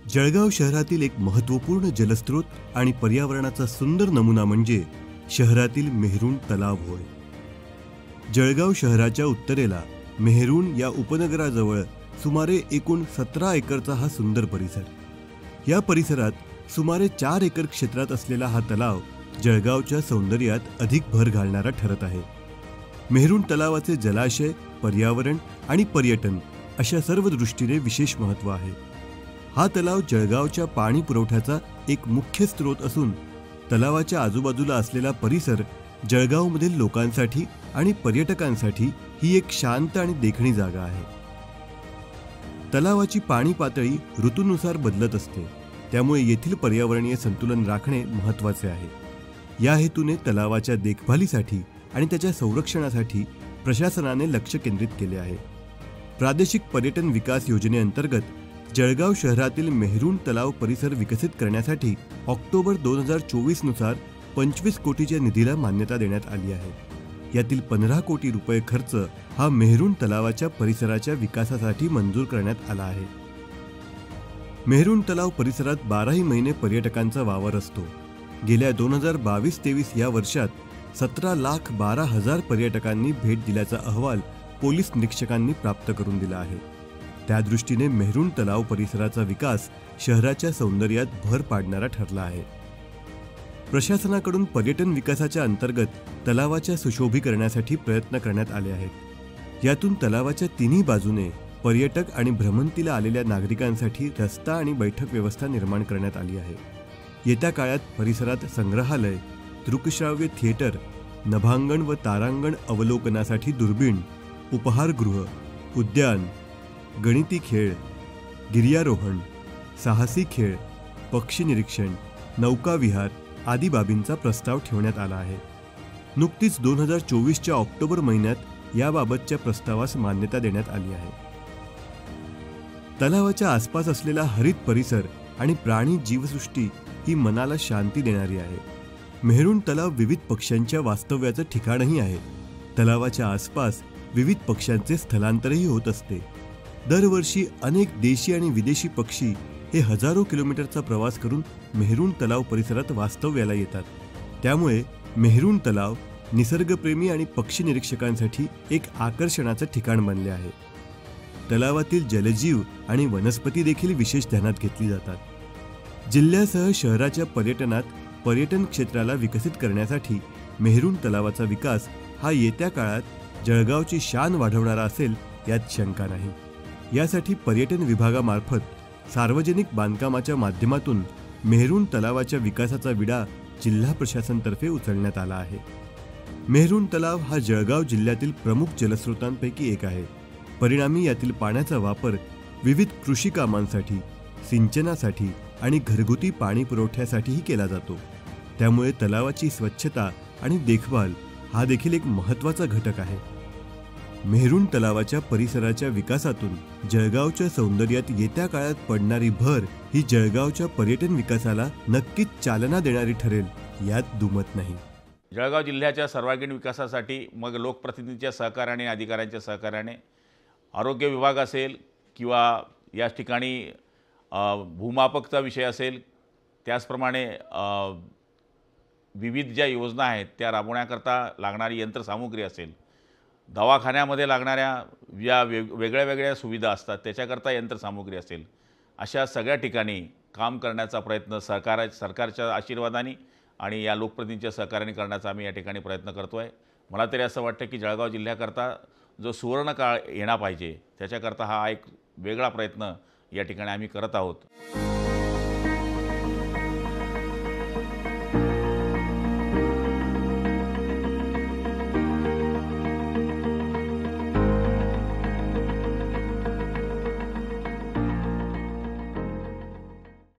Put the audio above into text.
जळगाव शहरातील एक महत्त्वपूर्ण जलस्रोत आणि पर्यावरणाचा सुंदर नमुना म्हणजे शहरातील मेहरुण तलाव होय। जळगाव शहराच्या उत्तरेला मेहरुण या उपनगराजवळ सुमारे एकूण 17 एकरचा हा सुंदर परिसर। या परिसरात सुमारे 4 एकर क्षेत्रात असलेला हा तलाव जळगावच्या सौंदर्यात अधिक भर घालणारा ठरत आहे। मेहरुण तलावाचे जलाशय, पर्यावरण आणि पर्यटन अशा सर्व दृष्टीने विशेष महत्त्व आहे। हा तलाव जळगावच्या पाणी पुरवठ्याचा एक मुख्य स्रोत असून तलावाच्या आजूबाजूला असलेला परिसर जळगावमधील लोकांसाठी आणि पर्यटकांसाठी ही एक शांत आणि देखणी जागा आहे। तलावाची पाणी पातळी ऋतूनुसार बदलत असते, त्यामुळे येथील पर्यावरणीय संतुलन राखणे महत्त्वाचे आहे। या हेतूने तलावाच्या देखभालीसाठी आणि त्याच्या संरक्षणासाठी प्रशासनाने लक्ष केंद्रित केले आहे। प्रादेशिक पर्यटन विकास योजनेअंतर्गत जळगाव शहरातील मेहरुण तलाव परिसर विकसित करण्यासाठी ऑक्टोबर 2024 नुसार 25 कोटीच्या निधीला मान्यता देण्यात आली आहे। यातील 15 कोटी रुपये खर्च हा मेहरुण तलावाच्या परिसराच्या विकासासाठी मंजूर करण्यात आला आहे। मेहरुण तलाव परिसरात 12ही महिने पर्यटकांचा वावर असतो। गेल्या 2022-23 या वर्षात 17,12,000 पर्यटकांनी भेट दिल्याचा अहवाल पोलीस निरीक्षकांनी प्राप्त करून दिला आहे। त्या दृष्टीने मेहरुण तलाव परिसराचा विकास शहराच्या सौंदर्यात भर पाडणारा ठरला आहे। प्रशासनाकडून पर्यटन विकासाच्या अंतर्गत तलावाच्या सुशोभीकरणासाठी प्रयत्न करण्यात आले आहेत। यातून तलावाच्या तिन्ही बाजूने पर्यटक आणि भ्रमंतीला आलेल्या नागरिकांसाठी रस्ता आणि बैठक व्यवस्था निर्माण करण्यात आली आहे। येत्या काळात परिसरात संग्रहालय, दृकश्राव्य थिएटर, नभांगण व तारांगण अवलोकनासाठी दुर्बीण, उपहारगृह, उद्यान, गणिती खेळ, गिर्यारोहण, साहसी खेळ, पक्षी निरीक्षण, नौका विहार आदी बाबींचा प्रस्ताव ठेवण्यात आला आहे। नुकतीच 2024च्या ऑक्टोबर महिन्यात याबाबतच्या प्रस्तावास मान्यता देण्यात आली आहे। तलावाच्या आसपास असलेला हरित परिसर आणि प्राणी जीवसृष्टी ही मनाला शांती देणारी आहे। मेहरुण तलाव विविध पक्ष्यांच्या वास्तव्याचं ठिकाणही आहे। तलावाच्या आसपास विविध पक्ष्यांचे स्थलांतरही होत असते। दरवर्षी अनेक देशी आणि विदेशी पक्षी हे हजारो किलोमीटरचा प्रवास करून मेहरुण तलाव परिसरात वास्तव्याला येतात। त्यामुळे मेहरुण तलाव निसर्गप्रेमी आणि पक्षी निरीक्षकांसाठी एक आकर्षणाचं ठिकाण बनले आहे। तलावातील जलजीव आणि वनस्पती देखील विशेष ध्यानात घेतली जातात। जिल्ह्यासह शहराच्या पर्यटनात पर्यटन क्षेत्राला विकसित करण्यासाठी मेहरुण तलावाचा विकास हा येत्या काळात जळगावची शान वाढवणारा असेल यात शंका नाही। यासाठी पर्यटन विभागामार्फत सार्वजनिक बांधकामाच्या माध्यमातून मेहरुण तलावाच्या विकासाचा विडा जिल्हा प्रशासनातर्फे उचलण्यात आला आहे। मेहरुण तलाव हा जळगाव जिल्ह्यातील प्रमुख जलस्रोतांपैकी एक आहे। परिणामी यातील पाण्याचा वापर विविध कृषी कामांसाठी, सिंचनासाठी आणि घरगुती पाणी पुरवठ्यासाठीही केला जातो। त्यामुळे तलावाची स्वच्छता आणि देखभाल हा देखील एक महत्त्वाचा घटक आहे। मेहरुण तलावाच्या परिसराच्या विकासातून जळगावच्या सौंदर्यात येत्या काळात पडणारी भर ही जळगावच्या पर्यटन विकासाला नक्कीच चालना देणारी ठरेल यात दुमत नाही। जळगाव जिल्ह्याच्या सर्वांगीण विकासासाठी मग लोकप्रतिनिधींच्या सहकार्याने, अधिकाऱ्यांच्या सहकार्याने, आरोग्य विभाग असेल किंवा या ठिकाणी भूमापकचा विषय असेल, त्याचप्रमाणे विविध ज्या योजना आहेत त्या राबवण्याकरता लागणारी यंत्रसामुग्री असेल, दवाखान्यामध्ये लागणाऱ्या या वेगळ्या वेगळ्या सुविधा असतात त्याच्याकरता यंत्रसामुग्री असेल, अशा सगळ्या ठिकाणी काम करण्याचा प्रयत्न सरकारच्या आशीर्वादाने आणि या लोकप्रतिनिधींच्या सहकार्याने करण्याचा आम्ही या ठिकाणी प्रयत्न करतो आहे। मला तरी असं वाटतं की जळगाव जिल्ह्याकरता जो सुवर्ण काळ येणा पाहिजे त्याच्याकरता हा एक वेगळा प्रयत्न या ठिकाणी आम्ही करत आहोत।